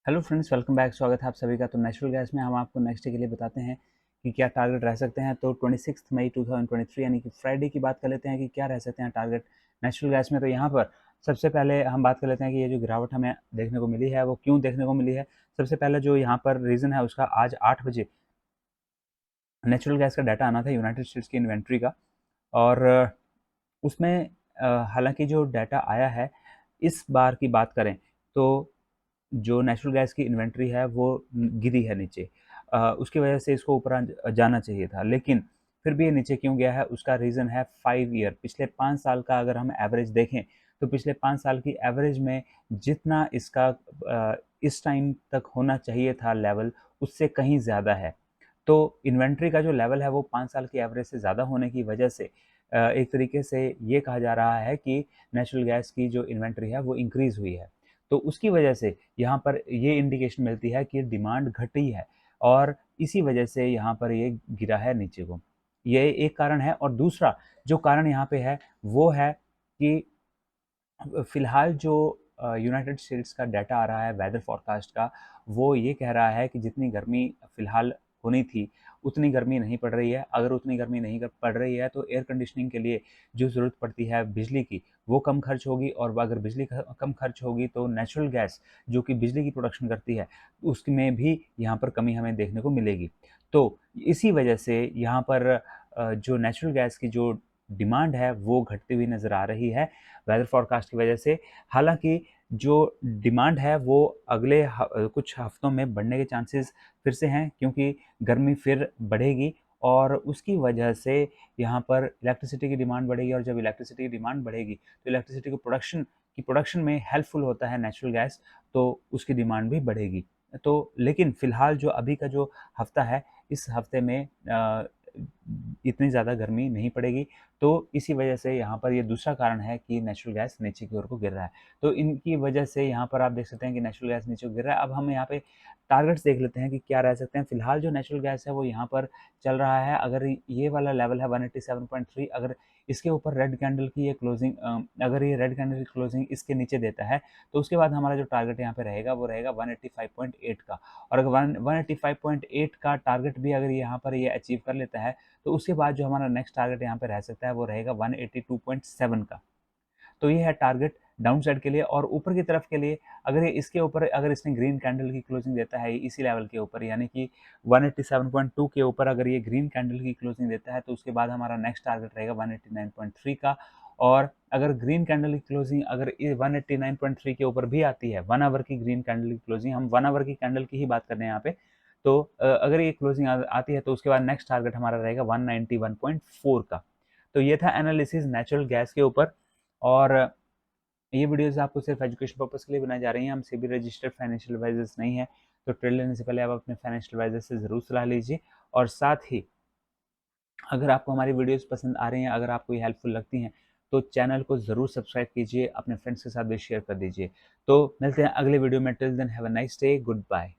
Hello friends, welcome back. स्वागत है आप सभी का। तो नेचुरल गैस में हम आपको नेक्स्ट डे के लिए बताते हैं कि क्या टारगेट रह सकते हैं। तो 26 मई 2023 यानी कि फ्राइडे की बात कर लेते हैं कि क्या रह सकते हैं टारगेट नेचुरल गैस में। तो यहाँ पर सबसे पहले हम बात कर लेते हैं कि ये जो गिरावट हमें देखने को मिली है वो क्यों देखने को मिली है। सबसे पहले जो यहाँ पर रीज़न है उसका, आज 8 बजे नेचुरल गैस का डाटा आना था यूनाइटेड स्टेट्स की इन्वेंट्री का। और उसमें हालांकि जो डाटा आया है, इस बार की बात करें तो जो नेचुरल गैस की इन्वेंट्री है वो गिरी है नीचे। उसकी वजह से इसको ऊपर जाना चाहिए था, लेकिन फिर भी ये नीचे क्यों गया है उसका रीज़न है 5 ईयर, पिछले 5 साल का अगर हम एवरेज देखें तो पिछले 5 साल की एवरेज में जितना इसका इस टाइम तक होना चाहिए था लेवल, उससे कहीं ज़्यादा है। तो इन्वेंट्री का जो लेवल है वो 5 साल की एवरेज से ज़्यादा होने की वजह से एक तरीके से ये कहा जा रहा है कि नेचुरल गैस की जो इन्वेंट्री है वो इंक्रीज़ हुई है। तो उसकी वजह से यहाँ पर ये इंडिकेशन मिलती है कि डिमांड घटी है और इसी वजह से यहाँ पर ये गिरा है नीचे को। ये एक कारण है। और दूसरा जो कारण यहाँ पे है वो है कि फिलहाल जो यूनाइटेड स्टेट्स का डाटा आ रहा है वेदर फोरकास्ट का, वो ये कह रहा है कि जितनी गर्मी फिलहाल होनी थी उतनी गर्मी नहीं पड़ रही है। अगर उतनी गर्मी नहीं पड़ रही है तो एयर कंडीशनिंग के लिए जो ज़रूरत पड़ती है बिजली की, वो कम खर्च होगी। और अगर बिजली कम खर्च होगी तो नेचुरल गैस जो कि बिजली की प्रोडक्शन करती है, उसमें भी यहाँ पर कमी हमें देखने को मिलेगी। तो इसी वजह से यहाँ पर जो नेचुरल गैस की जो डिमांड है वो घटती हुई नज़र आ रही है वेदर फोरकास्ट की वजह से। हालांकि जो डिमांड है वो अगले कुछ हफ्तों में बढ़ने के चांसेस फिर से हैं, क्योंकि गर्मी फिर बढ़ेगी और उसकी वजह से यहाँ पर इलेक्ट्रिसिटी की डिमांड बढ़ेगी। और जब इलेक्ट्रिसिटी की डिमांड बढ़ेगी तो इलेक्ट्रिसिटी को प्रोडक्शन में हेल्पफुल होता है नेचुरल गैस, तो उसकी डिमांड भी बढ़ेगी। तो लेकिन फ़िलहाल जो अभी का जो हफ़्ता है, इस हफ़्ते में इतनी ज़्यादा गर्मी नहीं पड़ेगी। तो इसी वजह से यहाँ पर ये दूसरा कारण है कि नेचुरल गैस नीचे की ओर को गिर रहा है। तो इनकी वजह से यहाँ पर आप देख सकते हैं कि नेचुरल गैस नीचे को गिर रहा है। अब हम यहाँ पे टारगेट्स देख लेते हैं कि क्या रह सकते हैं। फिलहाल जो नेचुरल गैस है वो यहाँ पर चल रहा है। अगर ये वाला लेवल है 187.3, अगर इसके ऊपर रेड कैंडल की ये क्लोजिंग, अगर ये रेड कैंडल की क्लोजिंग इसके नीचे देता है तो उसके बाद हमारा जो टारगेट यहाँ पे रहेगा वो रहेगा 185.8 का। और अगर 185.8 का टारगेट भी अगर यहाँ पर ये अचीव कर लेता है तो उसके बाद जो हमारा नेक्स्ट टारगेट यहाँ पे रह सकता है वो रहेगा 182.7 का। तो ये है टारगेट डाउन साइड के लिए। और ऊपर की तरफ के लिए अगर ये इसके ऊपर, अगर इसने ग्रीन कैंडल की क्लोजिंग देता है इसी लेवल के ऊपर, यानी कि 187.2 के ऊपर अगर ये ग्रीन कैंडल की क्लोजिंग देता है तो उसके बाद हमारा नेक्स्ट टारगेट रहेगा 189.3 का। और अगर ग्रीन कैंडल की क्लोजिंग अगर 189.3 के ऊपर भी आती है, 1 आवर की ग्रीन कैंडल की क्लोजिंग, हम 1 आवर की कैंडल की ही बात कर रहे हैं यहाँ पे, तो अगर ये क्लोजिंग आती है तो उसके बाद नेक्स्ट टारगेट हमारा रहेगा 191.4 का। तो ये था एनालिसिस नेचुरल गैस के ऊपर। और ये वीडियोस आपको सिर्फ एजुकेशन पर्पस के लिए बनाई जा रही हैं। हम सेबी रजिस्टर्ड फाइनेंशियल एडवाइजर्स नहीं है। तो ट्रेड लेने से पहले आप अपने फाइनेंशियल एडवाइजर से ज़रूर सलाह लीजिए। और साथ ही अगर आपको हमारी वीडियोस पसंद आ रही हैं, अगर आपको ये हेल्पफुल लगती हैं, तो चैनल को ज़रूर सब्सक्राइब कीजिए, अपने फ्रेंड्स के साथ भी शेयर कर दीजिए। तो मिलते हैं अगले वीडियो में। Till then have a nice day, good bye.